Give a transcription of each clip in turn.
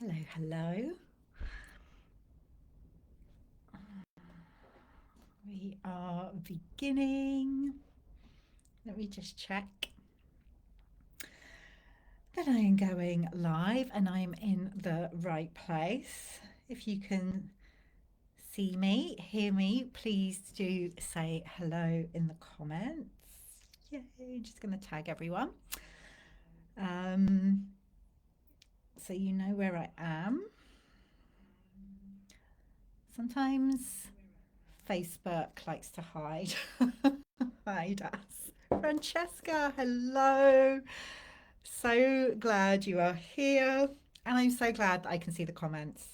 Hello, hello. We are beginning. Let me just check that I am going live and I'm in the right place. If you can see me, hear me, please do say hello in the comments. Yay, just going to tag everyone. Um, so you know where I am. Sometimes Facebook likes to hide us. Francesca, hello. So glad you are here. And I'm so glad that I can see the comments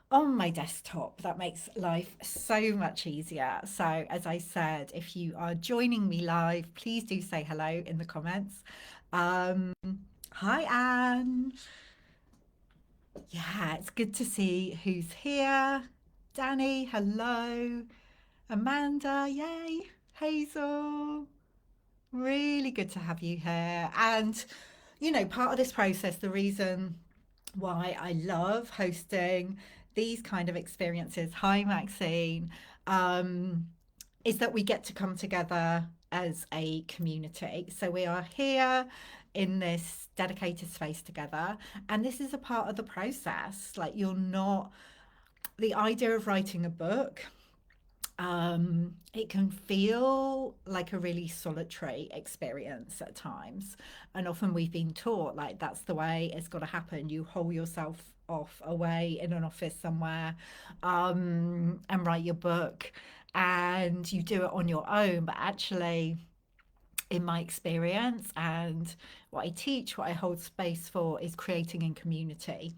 on my desktop. That makes life so much easier. So, as I said, if you are joining me live, please do say hello in the comments. Um, Hi, Anne. Yeah, it's good to see who's here. Danny, hello. Amanda, yay. Hazel, really good to have you here. And, part of this process, the reason why I love hosting these kind of experiences, hi, Maxine, um, is that we get to come together as a community. So we are here in this dedicated space together. And this is a part of the process. Like, you're not, the idea of writing a book, it can feel like a really solitary experience at times. And often we've been taught like that's the way it's got to happen. You hole yourself off away in an office somewhere, and write your book, and you do it on your own. But actually, in my experience and what I teach, what I hold space for is creating in community.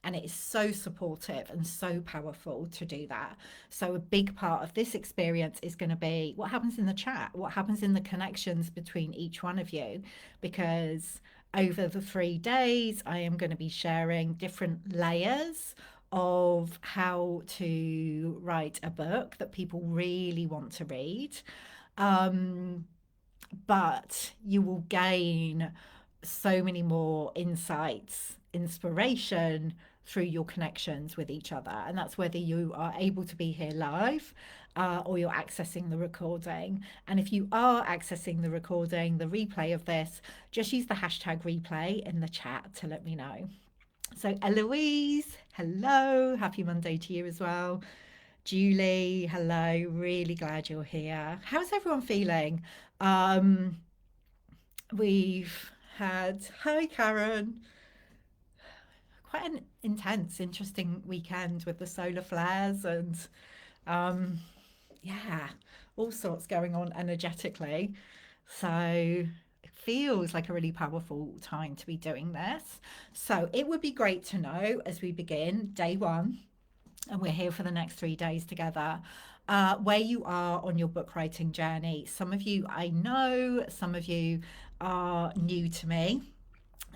And it is so supportive and so powerful to do that. So, a big part of this experience is going to be what happens in the chat, what happens in the connections between each one of you. Because over the 3 days, I am going to be sharing different layers of how to write a book that people really want to read. Um, but you will gain so many more insights, inspiration through your connections with each other. And that's whether you are able to be here live, or you're accessing the recording. And if you are accessing the recording, the replay of this, just use the hashtag replay in the chat to let me know. So, Eloise, hello. Happy Monday to you as well. Julie, hello. Really glad you're here. How's everyone feeling? Um, we've had, hi Karen, quite an intense, interesting weekend with the solar flares and um, yeah, all sorts going on energetically. So it feels like a really powerful time to be doing this. So it would be great to know as we begin day one, and we're here for the next 3 days together, where you are on your book writing journey. Some of you I know, some of you are new to me,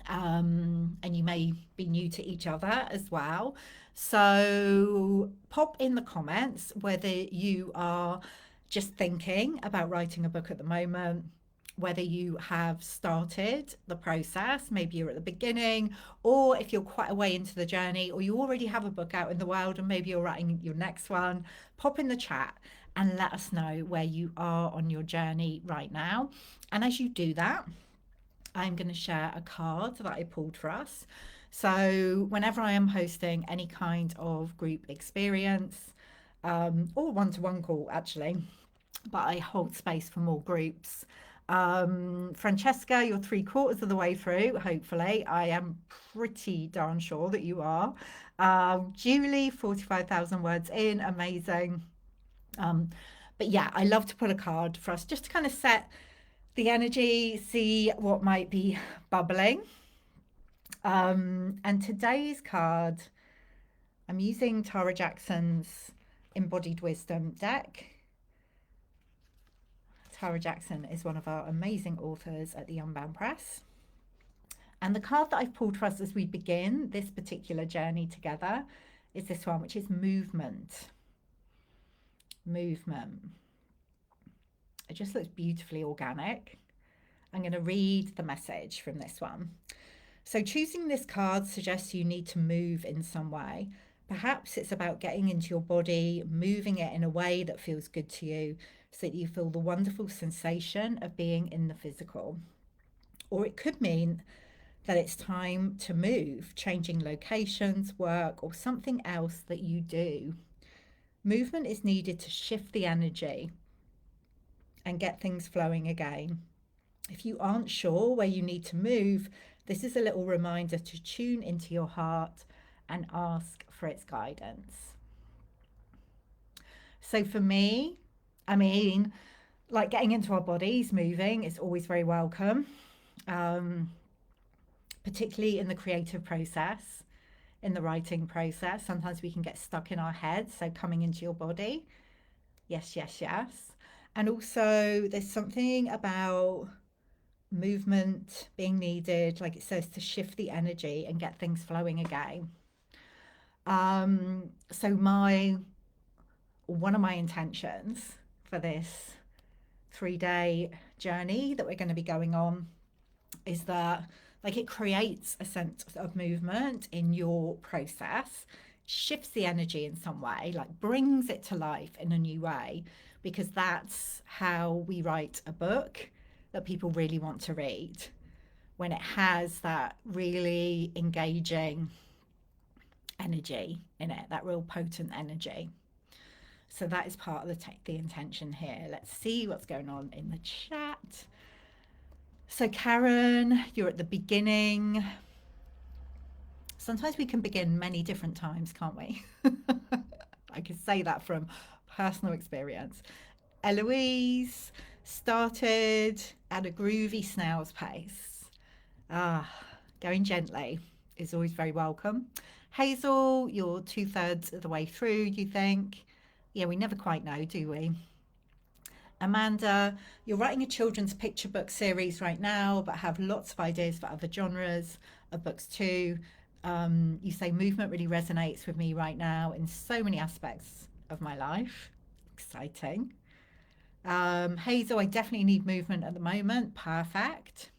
and you may be new to each other as well. So pop in the comments whether you are just thinking about writing a book at the moment, whether you have started the process, maybe you're at the beginning, or if you're quite a way into the journey, or you already have a book out in the world and maybe you're writing your next one. Pop in the chat and let us know where you are on your journey right now. And as you do that, I'm going to share a card that I pulled for us. So, whenever I am hosting any kind of group experience, or one to one call, actually, but I hold space for more groups. Francesca, you're 3/4 of the way through, hopefully. I am pretty darn sure that you are. Julie, 45,000 words in, amazing. Um, but yeah, I love to pull a card for us just to kind of set the energy, see what might be bubbling. And today's card, I'm using Tara Jackson's Embodied Wisdom deck. Tara Jackson is one of our amazing authors at the Unbound Press. And the card that I've pulled for us as we begin this particular journey together is this one, which is movement. Movement. It just looks beautifully organic. I'm going to read the message from this one. So choosing this card suggests you need to move in some way. Perhaps it's about getting into your body, moving it in a way that feels good to you so that you feel the wonderful sensation of being in the physical. Or it could mean that it's time to move, changing locations, work, or something else that you do. Movement is needed to shift the energy and get things flowing again. If you aren't sure where you need to move, this is a little reminder to tune into your heart and ask for its guidance. So for me, I mean, like getting into our bodies, moving is always very welcome, um, particularly in the creative process, in the writing process. Sometimes we can get stuck in our heads. So coming into your body, yes, yes, yes. And also, there's something about movement being needed, like it says, to shift the energy and get things flowing again. So my one of my intentions for this 3-day journey that we're going to be going on is that like it creates a sense of movement in your process, shifts the energy in some way, like brings it to life in a new way, because that's how we write a book that people really want to read, when it has that really engaging energy in it, that real potent energy. So that is part of the intention here. Let's see what's going on in the chat. So Karen, you're at the beginning. Sometimes we can begin many different times, can't we? I can say that from personal experience. Eloise started at a groovy snail's pace. Ah, going gently is always very welcome. Hazel, you're 2/3 of the way through, you think? Yeah, we never quite know, do we? Amanda, you're writing a children's picture book series right now, but have lots of ideas for other genres of books too. You say movement really resonates with me right now in so many aspects of my life. Exciting. Hazel, I definitely need movement at the moment. Perfect.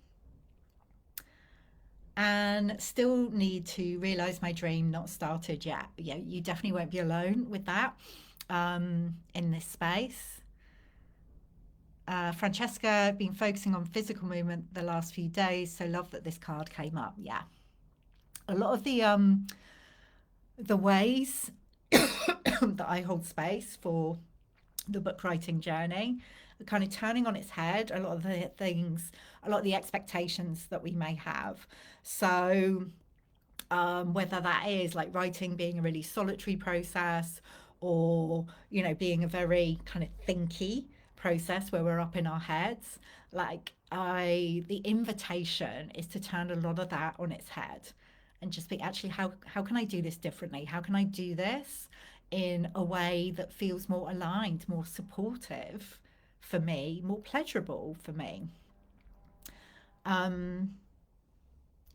And still need to realize my dream, not started yet. Yeah, you definitely won't be alone with that in this space. Francesca, been focusing on physical movement the last few days, so love that this card came up. Yeah, a lot of the ways that I hold space for the book writing journey are kind of turning on its head a lot of the things, a lot of the expectations that we may have. So whether that is like writing being a really solitary process, or you know, being a very kind of thinky process where we're up in our heads, like I the invitation is to turn a lot of that on its head and just be, actually, how can I do this differently? How can I do this in a way that feels more aligned, more supportive for me, more pleasurable for me? um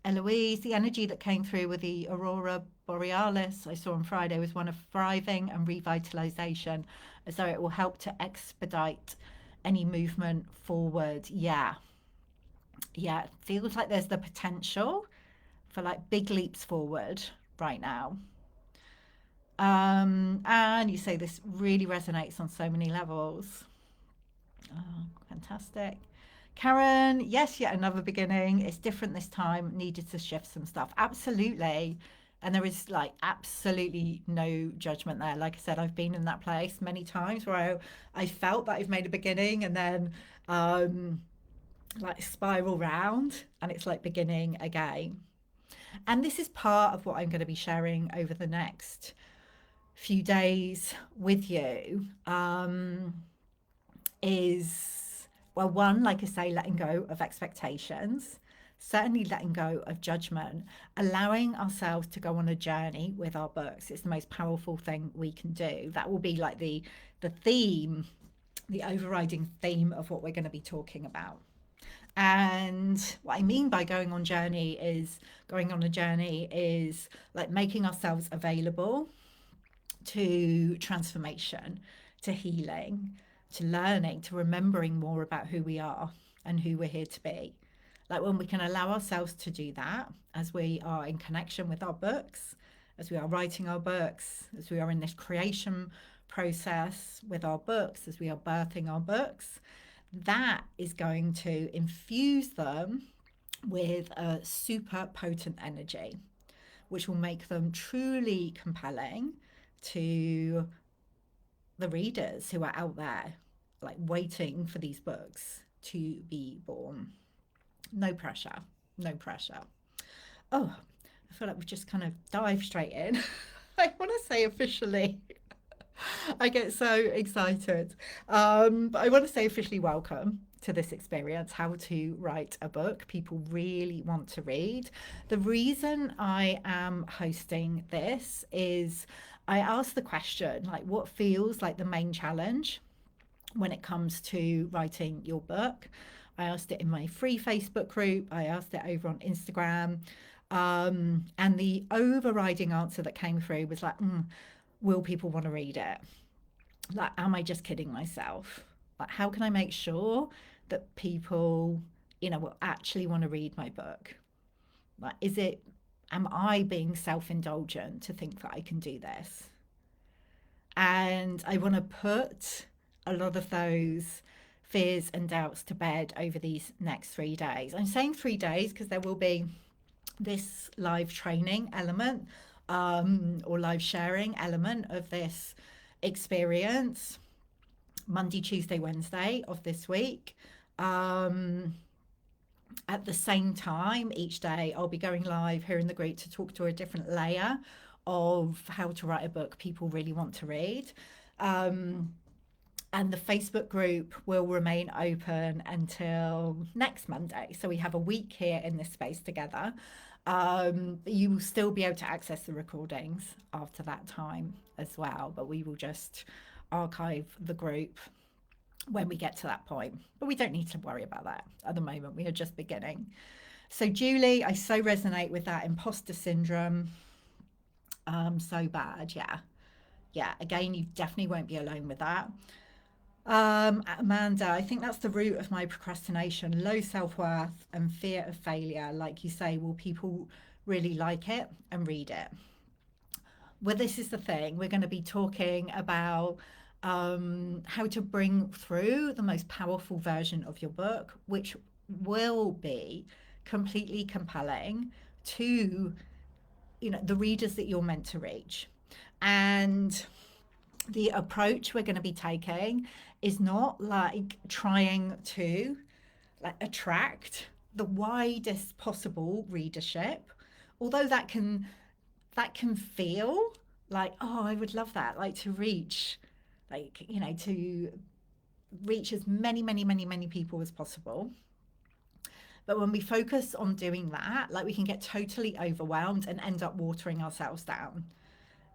Eloise, the energy that came through with the Aurora Borealis I saw on Friday was one of thriving and revitalization, as though it will help to expedite any movement forward. Yeah, yeah, it feels like there's the potential for like big leaps forward right now. And you say this really resonates on so many levels. Oh, fantastic. Karen, yes, yet another beginning. It's different this time. Needed to shift some stuff. Absolutely. And there is like absolutely no judgment there. Like I said, I've been in that place many times where I felt that I've made a beginning and then um, like spiral round and it's like beginning again. And this is part of what I'm going to be sharing over the next few days with you. Is, well, one, like I say, letting go of expectations, certainly letting go of judgment, allowing ourselves to go on a journey with our books. It's the most powerful thing we can do. That will be like the theme, the overriding theme of what we're going to be talking about. And what I mean by going on a journey is like making ourselves available to transformation, to healing, to learning, to remembering more about who we are and who we're here to be. Like when we can allow ourselves to do that as we are in connection with our books, as we are writing our books, as we are in this creation process with our books, as we are birthing our books, that is going to infuse them with a super potent energy, which will make them truly compelling to the readers who are out there, like waiting for these books to be born. No pressure, no pressure. Oh, I feel like we've just kind of dived straight in. I want to say officially, I get so excited. But I want to say officially welcome to this experience, how to write a book people really want to read. The reason I am hosting this is I asked the question, like, what feels like the main challenge when it comes to writing your book? I asked it in my free Facebook group, I asked it over on Instagram. And the overriding answer that came through was like, will people want to read it? Like, am I just kidding myself? Like, how can I make sure that people, will actually want to read my book? Like, am I being self indulgent to think that I can do this? And I want to put a lot of those fears and doubts to bed over these next 3 days. I'm saying 3 days because there will be this live training element or live sharing element of this experience Monday, Tuesday, Wednesday of this week. At the same time, each day I'll be going live here in the group to talk to a different layer of how to write a book people really want to read. And the Facebook group will remain open until next Monday. So we have a week here in this space together. You will still be able to access the recordings after that time as well, but we will just archive the group when we get to that point. But we don't need to worry about that at the moment. We are just beginning. So Julie, I so resonate with that imposter syndrome. So bad. Yeah. Again, you definitely won't be alone with that. Amanda, I think that's the root of my procrastination, low self-worth and fear of failure. Like you say, will people really like it and read it? Well, this is the thing. We're going to be talking about how to bring through the most powerful version of your book, which will be completely compelling to, the readers that you're meant to reach. And the approach we're going to be taking is not like trying to attract the widest possible readership, although that can feel like, oh, I would love that, like to reach as many people as possible. But when we focus on doing that, like we can get totally overwhelmed and end up watering ourselves down,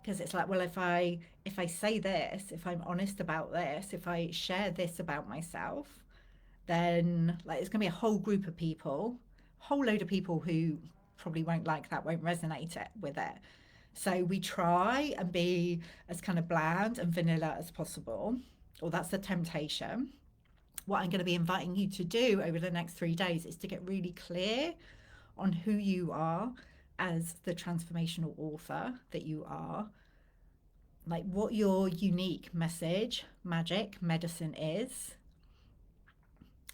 because it's like, well, if I say this, if I'm honest about this, if I share this about myself, then like it's going to be a whole group of people, whole load of people who probably won't like that, won't resonate with it. So we try and be as kind of bland and vanilla as possible, or that's the temptation. What I'm going to be inviting you to do over the next 3 days is to get really clear on who you are as the transformational author that you are, like what your unique message, magic, medicine is,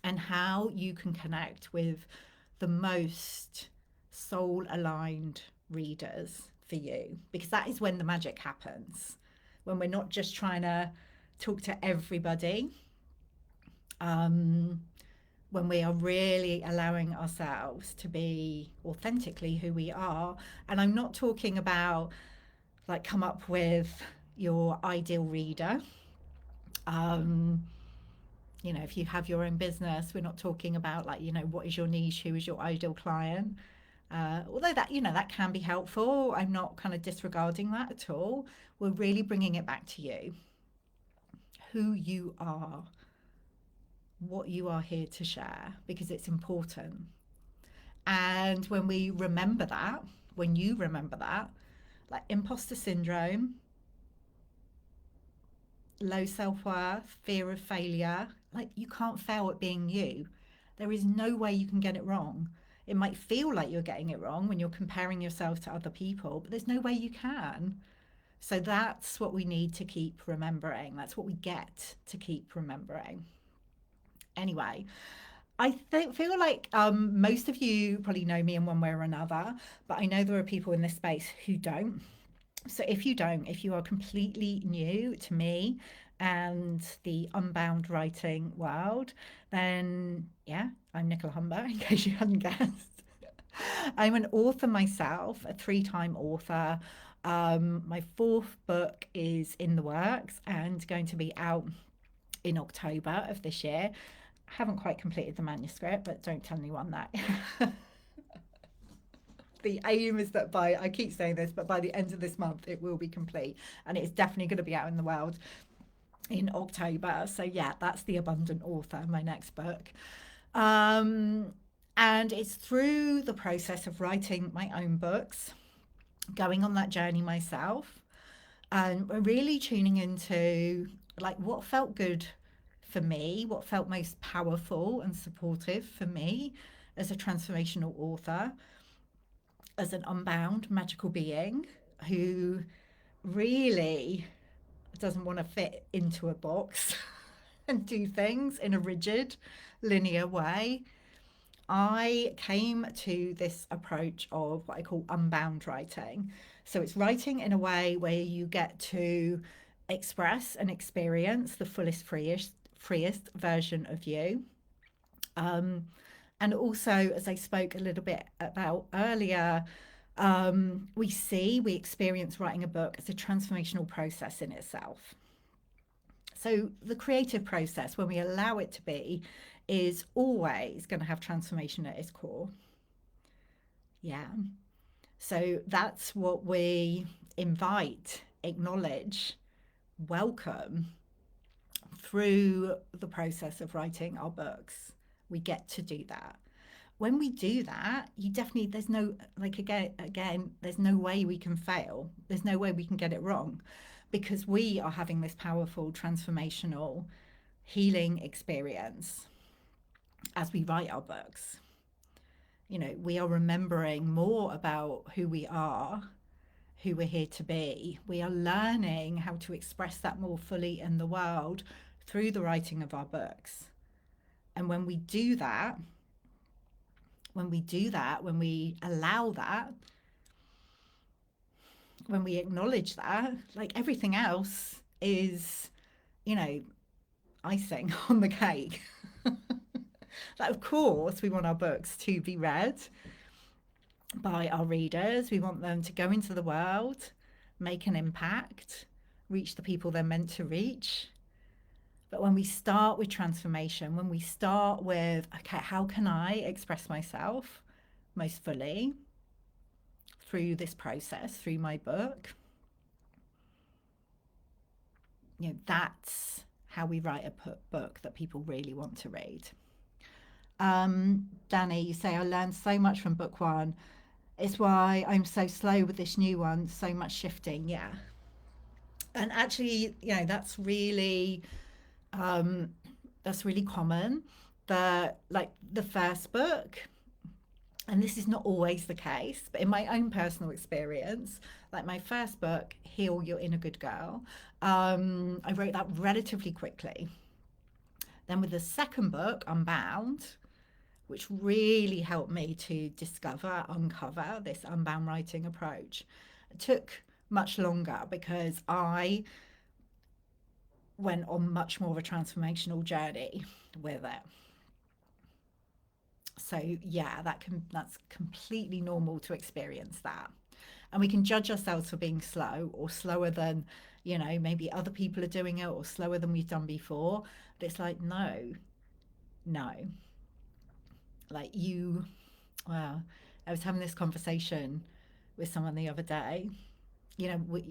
and how you can connect with the most soul aligned readers for you, because that is when the magic happens, when we're not just trying to talk to everybody, when we are really allowing ourselves to be authentically who we are. And I'm not talking about like come up with your ideal reader. If you have your own business, we're not talking about like, what is your niche, who is your ideal client. Although that can be helpful. I'm not kind of disregarding that at all. We're really bringing it back to you, who you are, what you are here to share, because it's important. And when you remember that, like imposter syndrome, low self-worth, fear of failure, like you can't fail at being you. There is no way you can get it wrong. It might feel like you're getting it wrong when you're comparing yourself to other people, but there's no way you can. So that's what we need to keep remembering. That's what we get to keep remembering. Anyway, feel like most of you probably know me in one way or another, but I know there are people in this space who don't. So if you don't, if you are completely new to me and the unbound writing world, then yeah, I'm Nicola Humber, in case you hadn't guessed. I'm an author myself, a three-time author. My fourth book is in the works and going to be out in October of this year. I haven't quite completed the manuscript, but don't tell anyone that. The aim is that I keep saying this, but by the end of this month, it will be complete. And it's definitely going to be out in the world in October. So, yeah, that's The Abundant Author, my next book. And it's through the process of writing my own books, going on that journey myself, and really tuning into like what felt good for me, what felt most powerful and supportive for me as a transformational author, as an unbound magical being who really doesn't want to fit into a box and do things in a rigid, linear way. I came to this approach of what I call unbound writing. So it's writing in a way where you get to express and experience the fullest, freest version of you. Um, and also, as I spoke a little bit about earlier, we experience writing a book as a transformational process in itself. So the creative process, when we allow it to be, is always going to have transformation at its core. Yeah. So that's what we invite, acknowledge, welcome through the process of writing our books. We get to do that. When we do that, you definitely, there's no, like, again, there's no way we can fail. There's no way we can get it wrong because we are having this powerful, transformational, healing experience as we write our books. You know, we are remembering more about who we are, who we're here to be. We are learning how to express that more fully in the world through the writing of our books. And when we do that, when we allow that, when we acknowledge that, like everything else is, you know, icing on the cake. Like, of course, we want our books to be read by our readers. We want them to go into the world, make an impact, reach the people they're meant to reach. But when we start with transformation, when we start with, okay, how can I express myself most fully through this process, through my book? You know, that's how we write a book that people really want to read. Danny, you say, I learned so much from book one. It's why I'm so slow with this new one, so much shifting. Yeah. And actually, you know, um, that's really common. Like the first book, and this is not always the case, but in my own personal experience, like my first book, Heal Your Inner Good Girl, I wrote that relatively quickly. Then with the second book, Unbound, which really helped me to uncover this unbound writing approach, it took much longer because I went on much more of a transformational journey with it. So yeah, that's completely normal to experience that. And we can judge ourselves for being slow or slower than, you know, maybe other people are doing it or slower than we've done before. But it's like, no. Like well, I was having this conversation with someone the other day. You know,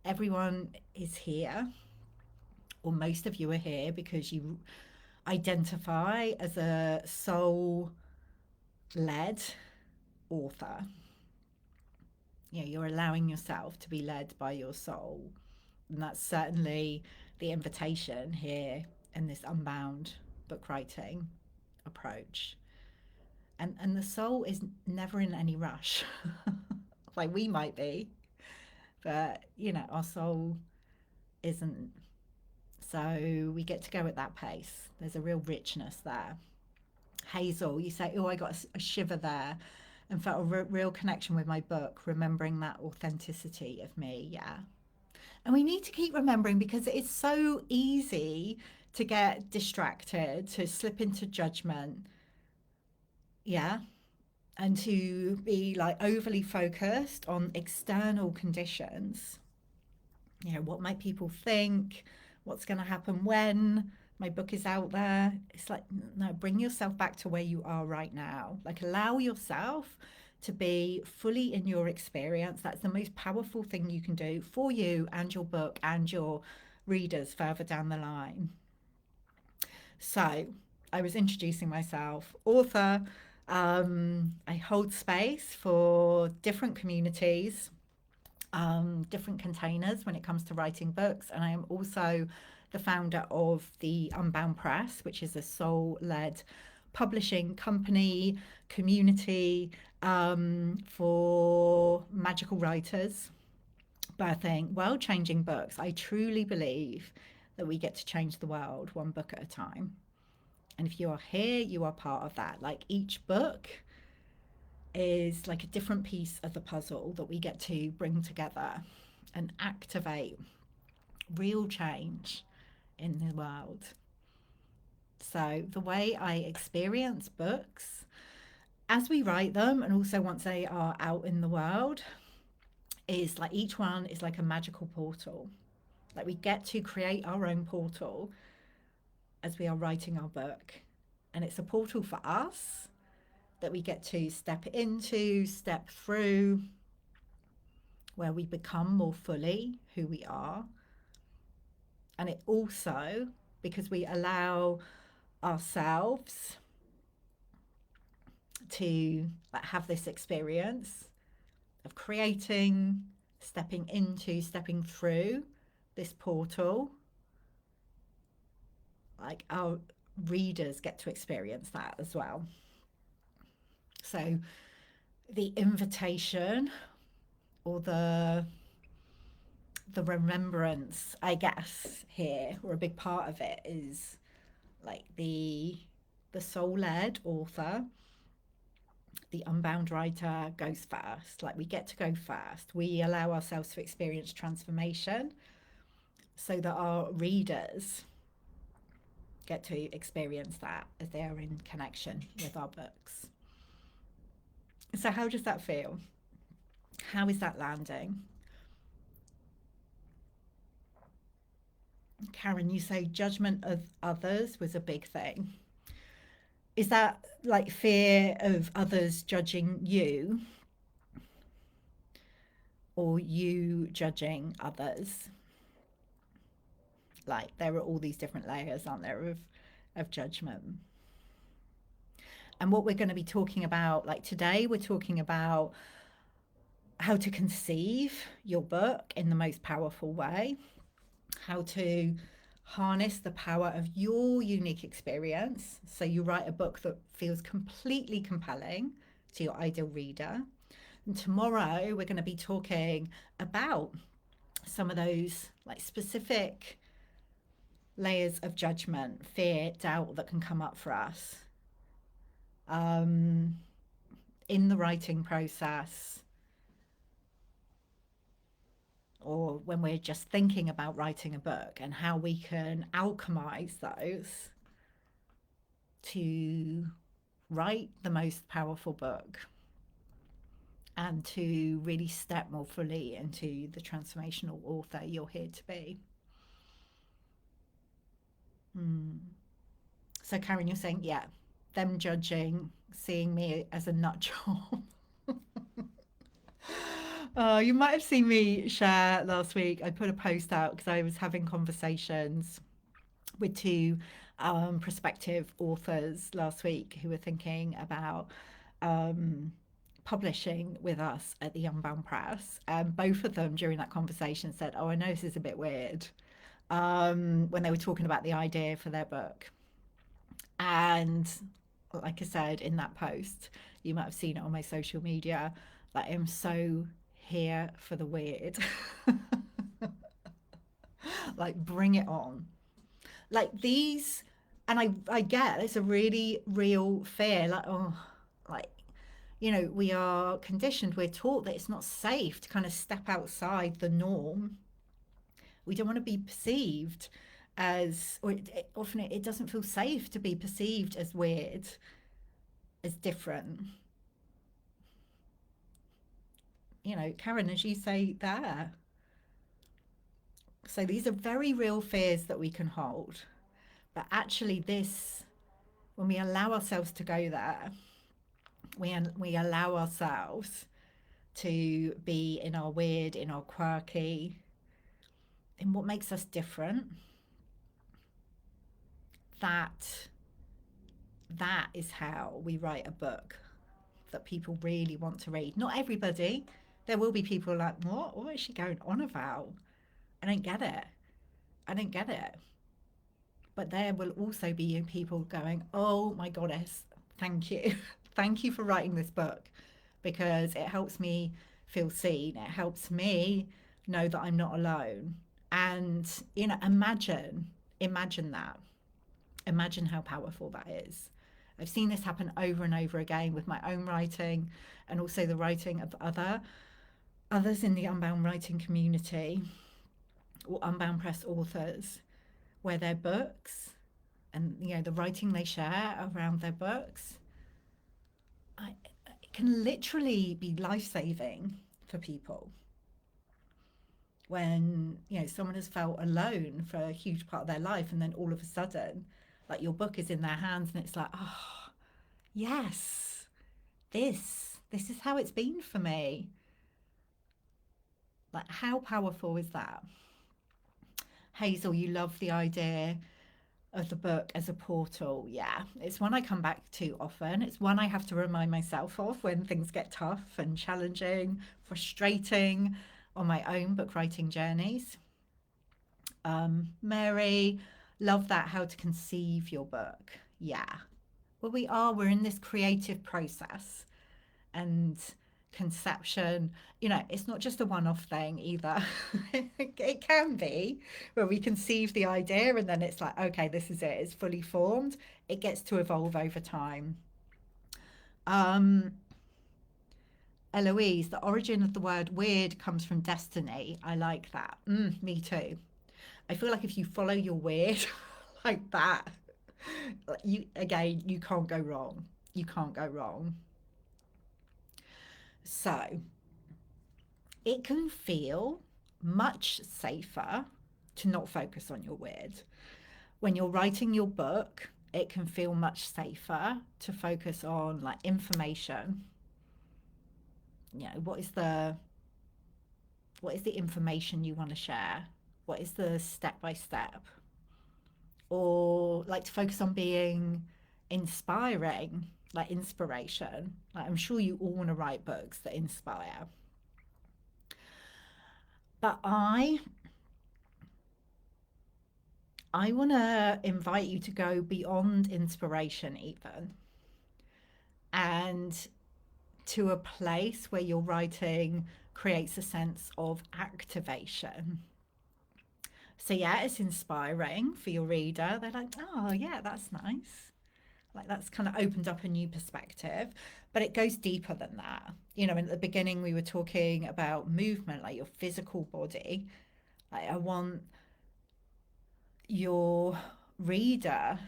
everyone is here, or most of you are here because you identify as a soul led author. You know, you're allowing yourself to be led by your soul. And that's certainly the invitation here in this unbound book writing approach. And the soul is never in any rush. Like we might be, but our soul isn't. So we get to go at that pace. There's a real richness there. Hazel, you say, oh, I got a shiver there and felt a real connection with my book, remembering that authenticity of me. Yeah. And we need to keep remembering because it's so easy to get distracted, to slip into judgment. Yeah. And to be like overly focused on external conditions. What might people think? What's going to happen when my book is out there? It's like, no, bring yourself back to where you are right now. Like, allow yourself to be fully in your experience. That's the most powerful thing you can do for you and your book and your readers further down the line. So, I was introducing myself, author. I hold space for different communities, different containers when it comes to writing books. And I am also the founder of the Unbound Press, which is a soul-led publishing company, community for magical writers, birthing world-changing books. I truly believe that we get to change the world one book at a time. And if you are here, you are part of that. Like each book is like a different piece of the puzzle that we get to bring together and activate real change in the world. So the way I experience books as we write them and also once they are out in the world is like each one is like a magical portal. Like we get to create our own portal as we are writing our book. And it's a portal for us that we get to step into, step through, where we become more fully who we are. And it also, because we allow ourselves to have this experience of creating, stepping into, stepping through this portal, like our readers get to experience that as well. So the invitation or the remembrance, I guess, here, or a big part of it is like the soul-led author, the unbound writer goes first. Like we get to go first. We allow ourselves to experience transformation so that our readers get to experience that as they are in connection with our books. So how does that feel? How is that landing? Karen, you say judgment of others was a big thing. Is that like fear of others judging you or you judging others? Like there are all these different layers, aren't there, of judgment. And what we're going to be talking about, like today, we're talking about how to conceive your book in the most powerful way, how to harness the power of your unique experience. So you write a book that feels completely compelling to your ideal reader. And tomorrow we're going to be talking about some of those like specific layers of judgment, fear, doubt that can come up for us in the writing process, or when we're just thinking about writing a book, and how we can alchemize those to write the most powerful book and to really step more fully into the transformational author you're here to be. So Karen, you're saying, yeah, them judging, seeing me as a nut job. You might have seen me share last week. I put a post out because I was having conversations with two prospective authors last week who were thinking about publishing with us at the Unbound Press. And both of them during that conversation said, oh, I know this is a bit weird, when they were talking about the idea for their book. And like I said in that post, you might have seen it on my social media, that I'm so here for the weird. Like, bring it on. Like these, and I get it's a really real fear. Like, oh, like, we are conditioned, we're taught that it's not safe to kind of step outside the norm. We don't want to be perceived as, or often it doesn't feel safe to be perceived as weird, as different. Karen, as you say there. So these are very real fears that we can hold. But actually, when we allow ourselves to go there, we allow ourselves to be in our weird, in our quirky, in what makes us different. That that is how we write a book that people really want to read. Not everybody. There will be people like, what is she going on about? I don't get it. I don't get it. But there will also be people going, oh my goddess, thank you. Thank you for writing this book, because it helps me feel seen. It helps me know that I'm not alone. And, imagine that. Imagine how powerful that is. I've seen this happen over and over again with my own writing, and also the writing of others in the Unbound writing community, or Unbound Press authors, where their books and the writing they share around their books, it can literally be life-saving for people. When someone has felt alone for a huge part of their life, and then all of a sudden, like, your book is in their hands, and it's like, oh yes, this is how it's been for me. Like, how powerful is that? Hazel, you love the idea of the book as a portal. Yeah, it's one I come back to often. It's one I have to remind myself of when things get tough and challenging, frustrating on my own book writing journeys. Mary, love that, how to conceive your book. Yeah, well, we're in this creative process, and conception, it's not just a one-off thing either. It can be where we conceive the idea, and then it's like, okay, this is it, it's fully formed. It gets to evolve over time. um Eloise, the origin of the word weird comes from destiny. I like that. Me too. I feel like if you follow your weird like that, you can't go wrong. You can't go wrong. So it can feel much safer to not focus on your weird. When you're writing your book, it can feel much safer to focus on, like, information. What is the information you want to share? What is the step by step? Or, like, to focus on being inspiring, like inspiration. Like, I'm sure you all want to write books that inspire. But I want to invite you to go beyond inspiration, even, and to a place where your writing creates a sense of activation. So yeah, it's inspiring for your reader. They're like, oh yeah, that's nice. Like, that's kind of opened up a new perspective. But it goes deeper than that. And at the beginning we were talking about movement, like your physical body. Like, I want your reader,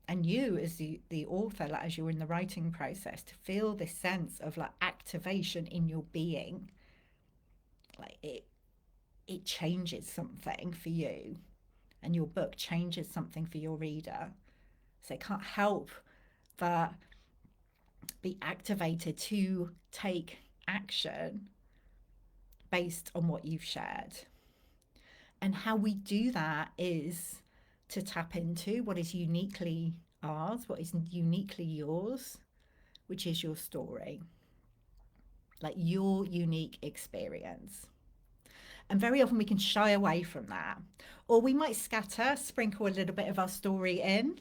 and you as the author, like, as you're in the writing process, to feel this sense of, like, activation in your being. Like, it changes something for you, and your book changes something for your reader. So it can't help but be activated to take action based on what you've shared. And how we do that is to tap into what is uniquely ours, what is uniquely yours, which is your story, like your unique experience. And very often we can shy away from that, or we might sprinkle a little bit of our story in,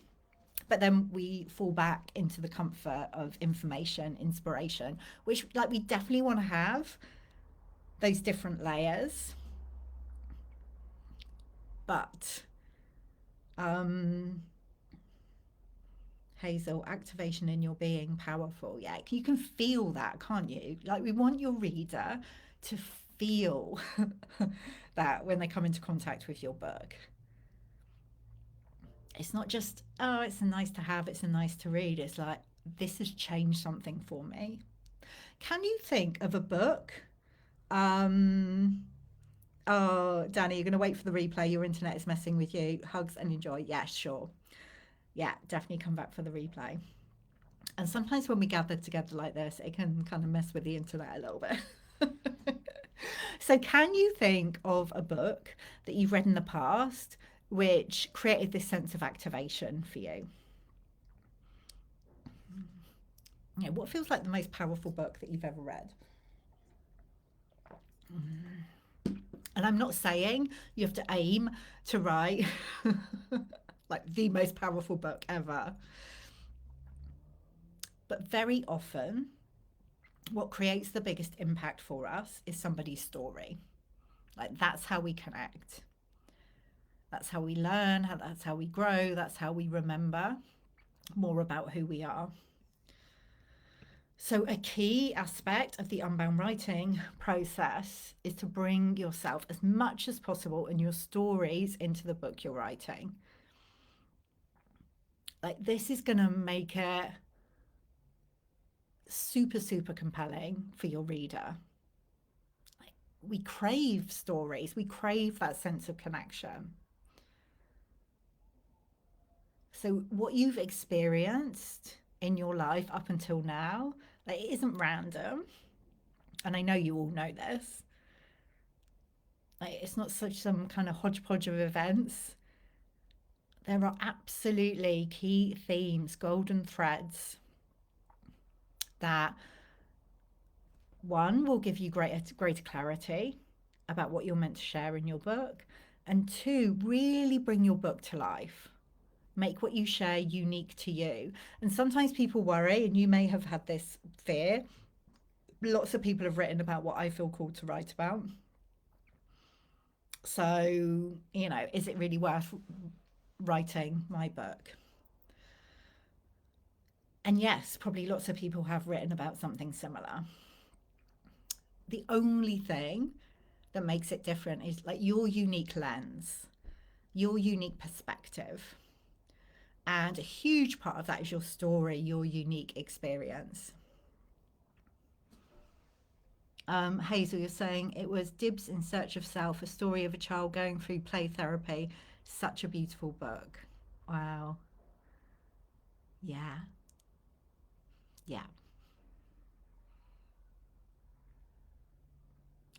But then we fall back into the comfort of information, inspiration, which like we definitely want to have those different layers. But um Hazel, activation in your being, powerful. Yeah, you can feel that, can't you? Like we want your reader to feel that when they come into contact with your book. It's not just, oh, it's a nice to have, it's a nice to read. It's like, this has changed something for me. Can you think of a book? Um, oh, Danny, you're going to wait for the replay. Your internet is messing with you. Hugs and enjoy. Yeah, sure. Yeah, definitely come back for the replay. And sometimes when we gather together like this, it can kind of mess with the internet a little bit. So, can you think of a book that you've read in the past which created this sense of activation for you? Yeah, what feels like the most powerful book that you've ever read? And I'm not saying you have to aim to write like the most powerful book ever, but very often, what creates the biggest impact for us is somebody's story. Like, that's how we connect. That's how we learn, that's how we grow, that's how we remember more about who we are. So, a key aspect of the unbound writing process is to bring yourself as much as possible and your stories into the book you're writing. Like, this is going to make it super, super compelling for your reader. Like, we crave stories, we crave that sense of connection. So, what you've experienced in your life up until now, like, it isn't random. And I know you all know this. Like, it's not such some kind of hodgepodge of events. There are absolutely key themes, golden threads that one will give you greater clarity about what you're meant to share in your book, and two, really bring your book to life. Make what you share unique to you. And sometimes people worry, and you may have had this fear. Lots of people have written about what I feel called to write about. So, is it really worth writing my book? And yes, probably lots of people have written about something similar. The only thing that makes it different is like your unique lens, your unique perspective. And a huge part of that is your story, your unique experience. Hazel, you're saying it was Dibs in Search of Self, a story of a child going through play therapy. Such a beautiful book. Wow. Yeah. Yeah.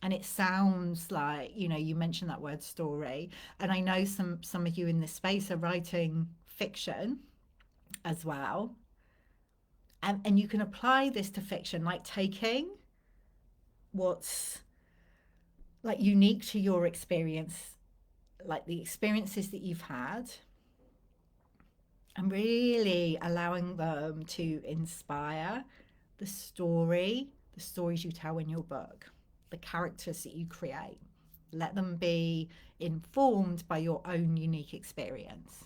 And it sounds like, you mentioned that word story. And I know some of you in this space are writing fiction as well. And you can apply this to fiction, like taking what's like unique to your experience, like the experiences that you've had, and really allowing them to inspire the stories you tell in your book, the characters that you create. Let them be informed by your own unique experience.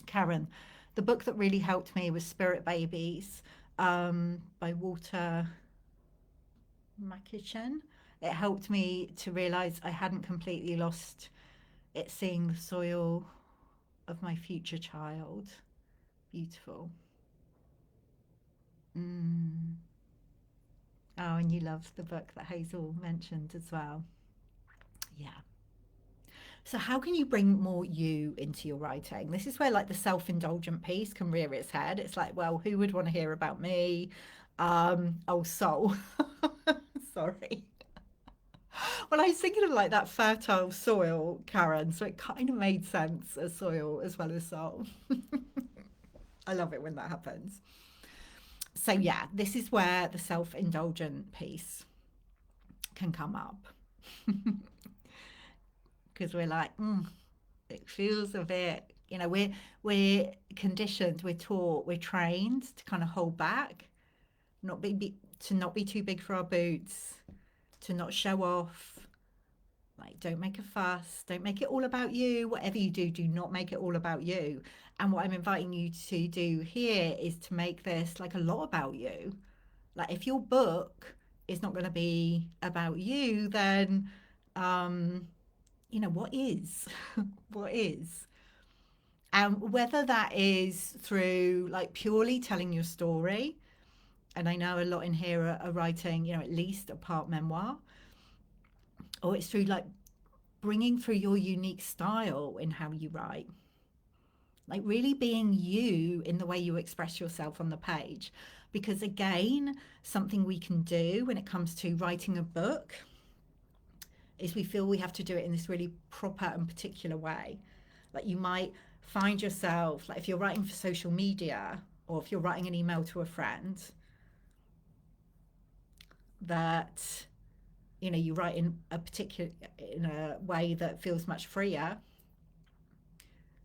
Karen, the book that really helped me was Spirit Babies by Walter Mackichen. It helped me to realize I hadn't completely lost it, seeing the soil of my future child. Beautiful. Mm. Oh, and you loved the book that Hazel mentioned as well. Yeah. So, how can you bring more you into your writing? This is where, like, the self indulgent piece can rear its head. It's like, well, who would want to hear about me? Oh, soul. Sorry. Well, I was thinking of like that fertile soil, Karen, so it kind of made sense as soil as well as soul. I love it when that happens. So, yeah, this is where the self indulgent piece can come up because we're like, it feels a bit You know, we're conditioned, we're taught, we're trained to kind of hold back, not to not be too big for our boots, to not show off. Like, don't make a fuss, don't make it all about you. Whatever you do, do not make it all about you. And what I'm inviting you to do here is to make this like a lot about you. Like, if your book is not going to be about you, then what is? What is? And whether that is through like purely telling your story, and I know a lot in here are writing, at least a part memoir, or it's through like bringing through your unique style in how you write, like really being you in the way you express yourself on the page. Because again, something we can do when it comes to writing a book is we feel we have to do it in this really proper and particular way. Like, you might find yourself, like if you're writing for social media or if you're writing an email to a friend, that you write in a way that feels much freer.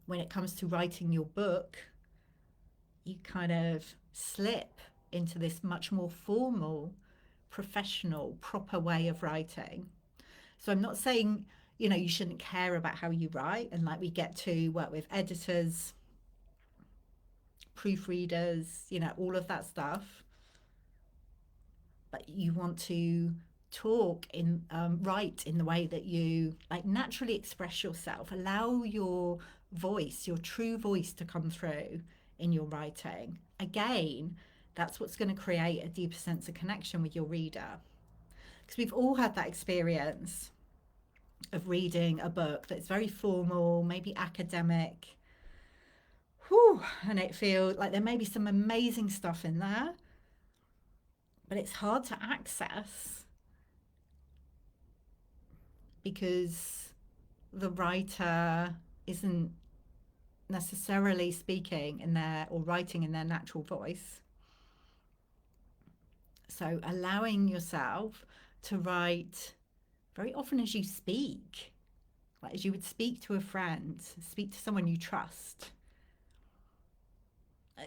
When it comes to writing your book, you kind of slip into this much more formal, professional, proper way of writing. So I'm not saying, you shouldn't care about how you write, and like we get to work with editors, proofreaders, all of that stuff. But you want to write in the way that you like naturally express yourself. Allow your voice, your true voice, to come through in your writing. Again, that's what's going to create a deeper sense of connection with your reader. Because we've all had that experience of reading a book that's very formal, maybe academic. Whew, and it feels like there may be some amazing stuff in there, but it's hard to access because the writer isn't necessarily speaking in their or writing in their natural voice. So allowing yourself to write very often as you speak, like as you would speak to a friend, speak to someone you trust.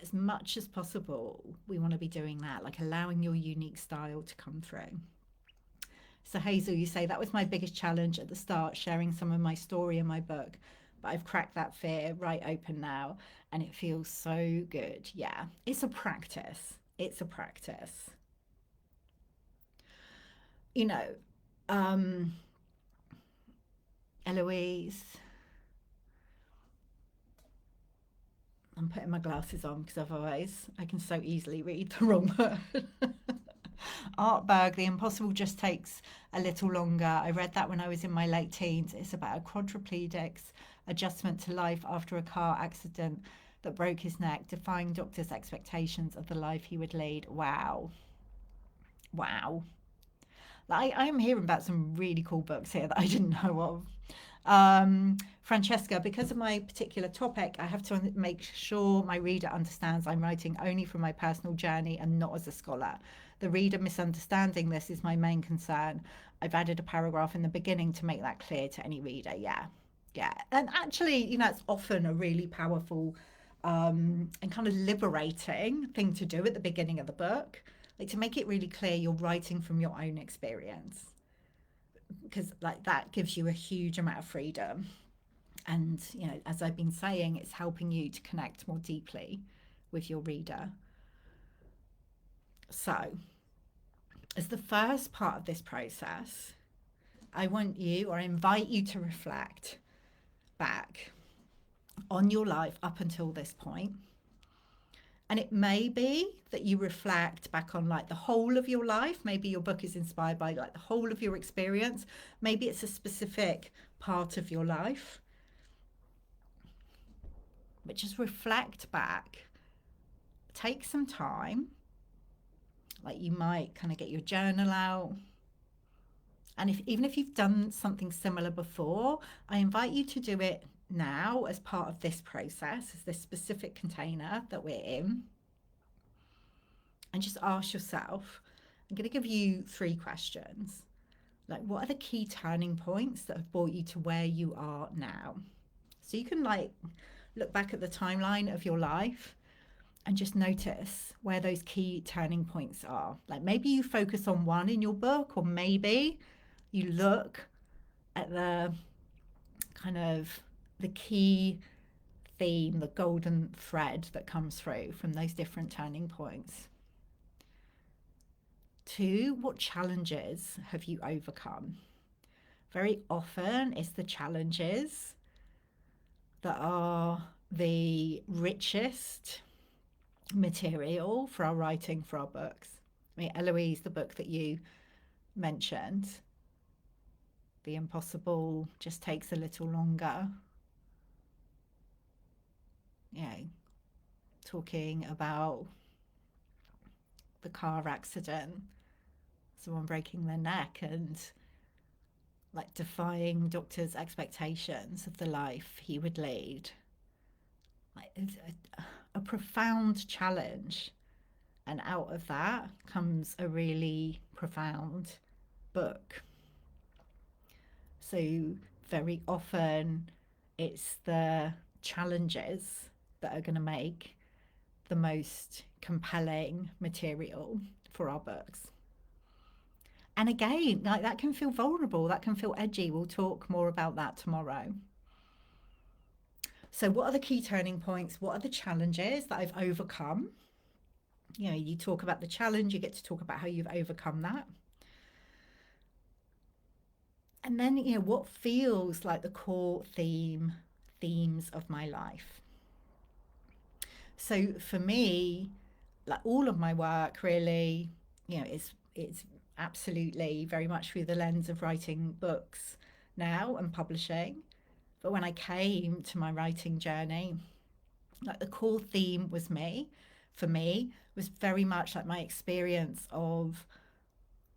As much as possible, we want to be doing that, like allowing your unique style to come through. So Hazel, you say that was my biggest challenge at the start, sharing some of my story in my book, but I've cracked that fear right open now and it feels so good. Yeah, it's a practice. It's a practice. You know, um, Eloise, I'm putting my glasses on because otherwise I can so easily read the wrong word. Artberg, The Impossible Just Takes a Little Longer. I read that when I was in my late teens. It's about a quadriplegic's adjustment to life after a car accident that broke his neck, defying doctors' expectations of the life he would lead. Wow. Wow. Like, I am hearing about some really cool books here that I didn't know of. Francesca, because of my particular topic, I have to make sure my reader understands I'm writing only from my personal journey and not as a scholar. The reader misunderstanding this is my main concern. I've added a paragraph in the beginning to make that clear to any reader. Yeah, yeah. And actually, it's often a really powerful and kind of liberating thing to do at the beginning of the book, like to make it really clear you're writing from your own experience, because like that gives you a huge amount of freedom. And as I've been saying, it's helping you to connect more deeply with your reader. So as the first part of this process, I want you, or I invite you, to reflect back on your life up until this point. And it may be that you reflect back on like the whole of your life. Maybe your book is inspired by like the whole of your experience. Maybe it's a specific part of your life. But just reflect back. Take some time. Like, you might kind of get your journal out. And even if you've done something similar before, I invite you to do it now as part of this process, as this specific container that we're in. And just ask yourself, I'm going to give you 3 questions. Like, what are the key turning points that have brought you to where you are now? So you can like look back at the timeline of your life and just notice where those key turning points are. Like maybe you focus on one in your book, or maybe you look at the kind of the key theme, the golden thread that comes through from those different turning points. 2, what challenges have you overcome? Very often it's the challenges that are the richest material for our writing, for our books. I mean, Eloise, the book that you mentioned, The Impossible Just Takes a Little Longer. You know, talking about the car accident, someone breaking their neck, and like defying doctors' expectations of the life he would lead. Like it's a profound challenge, and out of that comes a really profound book. So very often it's the challenges that are going to make the most compelling material for our books. And again, like that can feel vulnerable, that can feel edgy. We'll talk more about that tomorrow. So what are the key turning points? What are the challenges that I've overcome? You know, you talk about the challenge, you get to talk about how you've overcome that. And then, you know, what feels like the core themes of my life. So for me, like all of my work really, you know, it's absolutely very much through the lens of writing books now and publishing. But when I came to my writing journey, like the core theme was me, for me, was very much like my experience of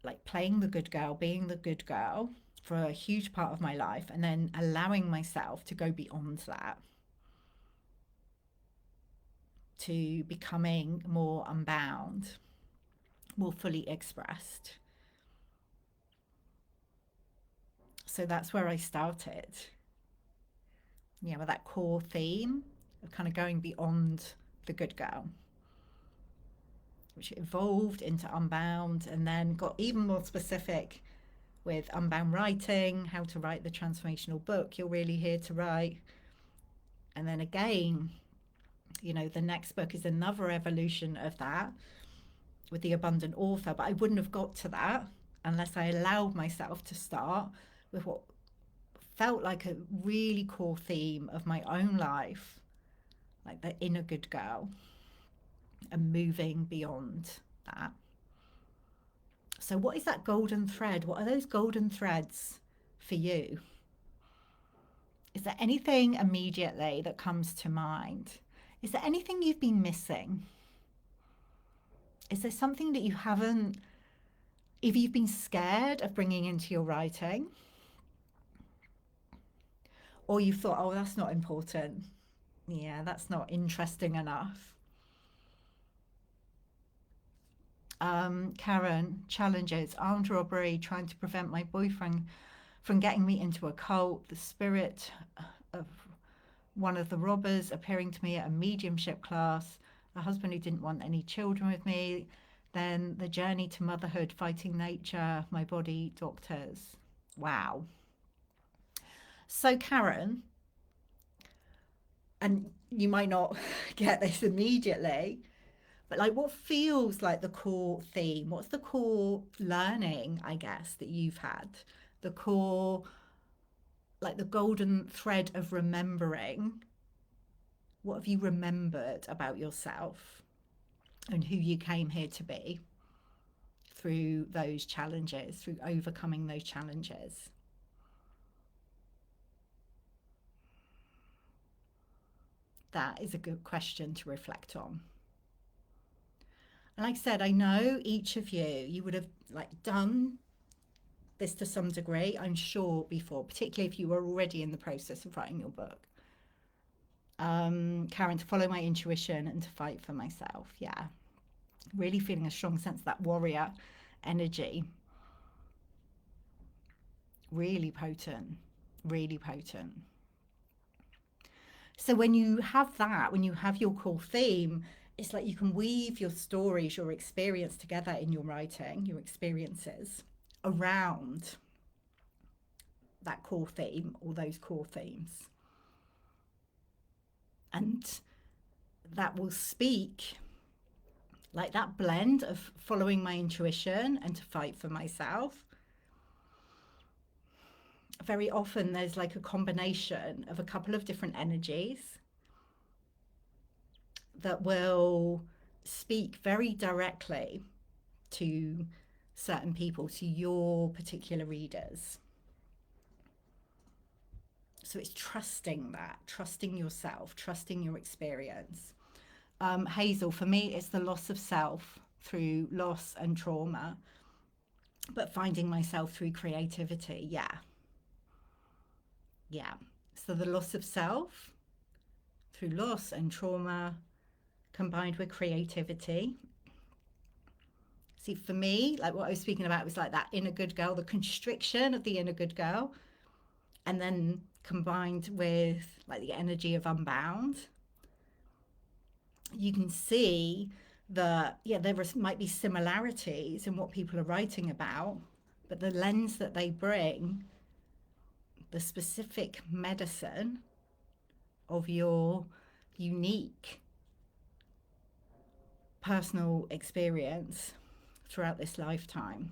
like playing the good girl, being the good girl for a huge part of my life, and then allowing myself to go beyond that, to becoming more unbound, more fully expressed. So that's where I started. Yeah, with that core theme of kind of going beyond the good girl, which evolved into Unbound, and then got even more specific with Unbound writing, how to write the transformational book you're really here to write. And then again, you know, the next book is another evolution of that with the abundant author, but I wouldn't have got to that unless I allowed myself to start with what felt like a really core theme of my own life, like the inner good girl, and moving beyond that. So what is that golden thread? What are those golden threads for you? Is there anything immediately that comes to mind? Is there anything you've been missing? Is there something that you haven't, if you've been scared of bringing into your writing, or you thought, oh, that's not important. Yeah, that's not interesting enough. Karen, challenges, armed robbery, trying to prevent my boyfriend from getting me into a cult, the spirit of one of the robbers appearing to me at a mediumship class, a husband who didn't want any children with me, then the journey to motherhood, fighting nature, my body, doctors. Wow. So Karen, and you might not get this immediately, but like what feels like the core theme? What's the core learning, I guess, that you've had? The core, like the golden thread of remembering. What have you remembered about yourself and who you came here to be through those challenges, through overcoming those challenges? That is a good question to reflect on. And like I said, I know each of you would have like done this to some degree, I'm sure, before, particularly if you were already in the process of writing your book. Karen, to follow my intuition and to fight for myself. Yeah. Really feeling a strong sense of that warrior energy. Really potent, really potent. So when you have that, when you have your core theme, it's like you can weave your stories, your experience together in your writing, your experiences around that core theme or those core themes. And that will speak like that blend of following my intuition and to fight for myself. Very often there's like a combination of a couple of different energies that will speak very directly to certain people, to your particular readers. So it's trusting that, trusting yourself, trusting your experience. Hazel, for me, it's the loss of self through loss and trauma, but finding myself through creativity. Yeah. Yeah. So the loss of self through loss and trauma combined with creativity. See, for me, like what I was speaking about was like that inner good girl, the constriction of the inner good girl, and then combined with like the energy of unbound. You can see that, yeah, there might be similarities in what people are writing about, but the lens that they bring, the specific medicine of your unique personal experience throughout this lifetime,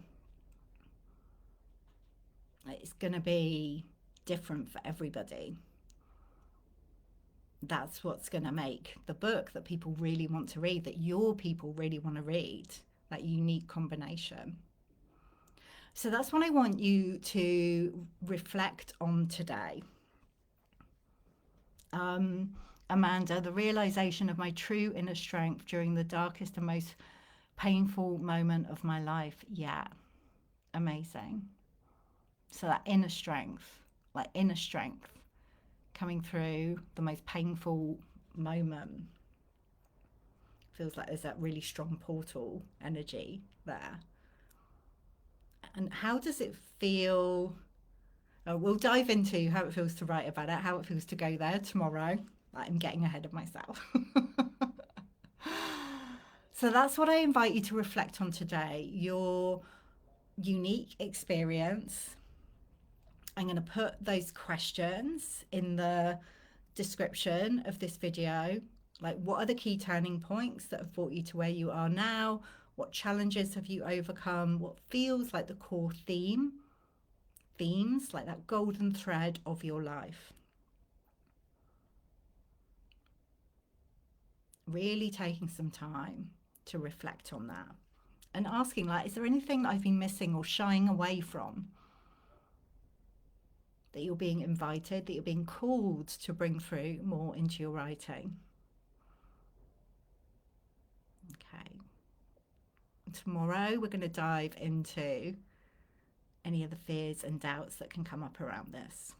it's going to be different for everybody. That's what's going to make the book that people really want to read, that your people really want to read, that unique combination. So that's what I want you to reflect on today. Amanda, the realization of my true inner strength during the darkest and most painful moment of my life. Yeah, amazing. So that inner strength, like inner strength coming through the most painful moment. Feels like there's that really strong portal energy there. And how does it feel? We'll dive into how it feels to write about it, how it feels to go there tomorrow. I'm getting ahead of myself. So that's what I invite you to reflect on today, your unique experience. I'm going to put those questions in the description of this video. Like, what are the key turning points that have brought you to where you are now? What challenges have you overcome? What feels like the core themes, like that golden thread of your life? Really taking some time to reflect on that and asking, like, is there anything that I've been missing or shying away from that you're being invited, that you're being called to bring through more into your writing? Okay. Tomorrow we're going to dive into any of the fears and doubts that can come up around this.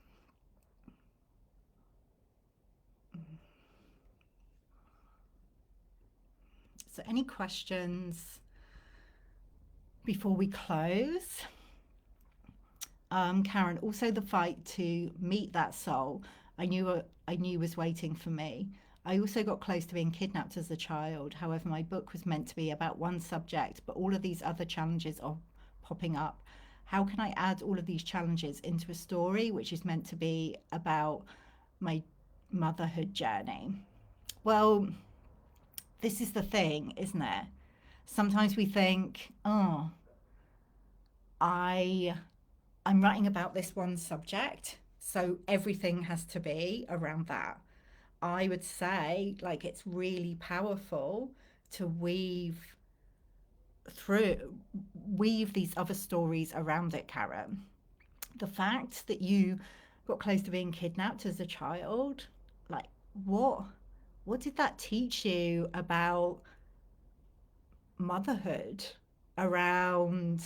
So any questions before we close? Karen, also the fight to meet that soul I knew was waiting for me. I also got close to being kidnapped as a child. However, my book was meant to be about one subject, but all of these other challenges are popping up. How can I add all of these challenges into a story which is meant to be about my motherhood journey? Well, this is the thing, isn't it? Sometimes we think, oh, I'm writing about this one subject, so everything has to be around that. I would say, like, it's really powerful to weave these other stories around it, Karen. The fact that you got close to being kidnapped as a child, like, what did that teach you about motherhood, around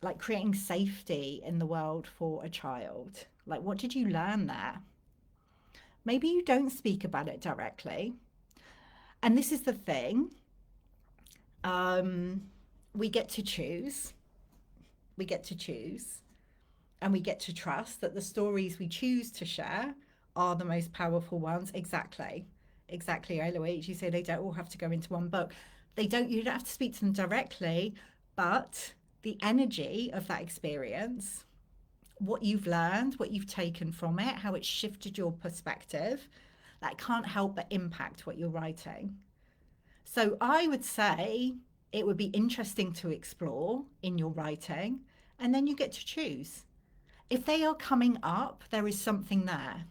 like creating safety in the world for a child? Like, what did you learn there? Maybe you don't speak about it directly. And this is the thing, we get to choose. We get to choose. And we get to trust that the stories we choose to share are the most powerful ones. Exactly, Eloise. You say they don't all have to go into one book. They don't, you don't have to speak to them directly, but the energy of that experience, what you've learned, what you've taken from it, how it's shifted your perspective, that can't help but impact what you're writing. So I would say it would be interesting to explore in your writing, and then you get to choose. If they are coming up, there is something there.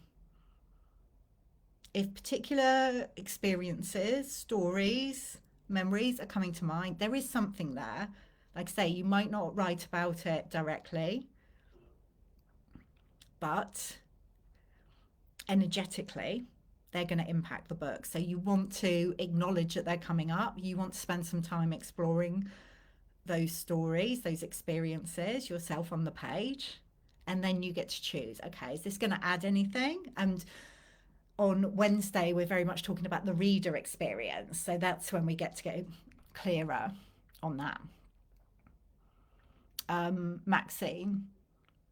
If particular experiences, stories, memories are coming to mind, there is something there. Like I say, you might not write about it directly, but energetically, they're going to impact the book. So you want to acknowledge that they're coming up. You want to spend some time exploring those stories, those experiences yourself on the page. And then you get to choose, okay, is this going to add anything? And on Wednesday, we're very much talking about the reader experience. So that's when we get to go clearer on that. Maxine,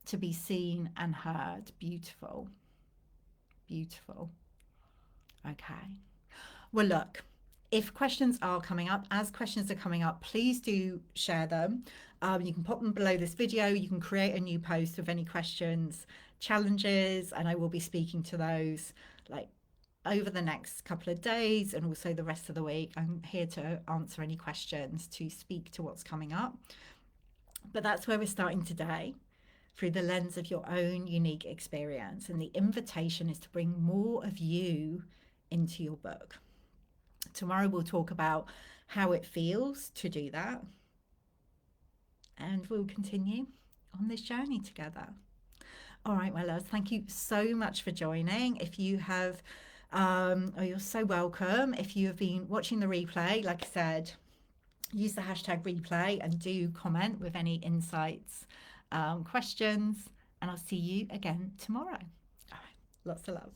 to be seen and heard. Beautiful. Beautiful. Okay. Well, look, if questions are coming up, as questions are coming up, please do share them. You can pop them below this video. You can create a new post with any questions, challenges, and I will be speaking to those like over the next couple of days and also the rest of the week. I'm here to answer any questions, to speak to what's coming up. But that's where we're starting today, through the lens of your own unique experience. And the invitation is to bring more of you into your book. Tomorrow we'll talk about how it feels to do that. And we'll continue on this journey together. All right, my loves, thank you so much for joining. If you have, you're so welcome. If you have been watching the replay, like I said, use the hashtag replay and do comment with any insights, questions, and I'll see you again tomorrow. All right, lots of love.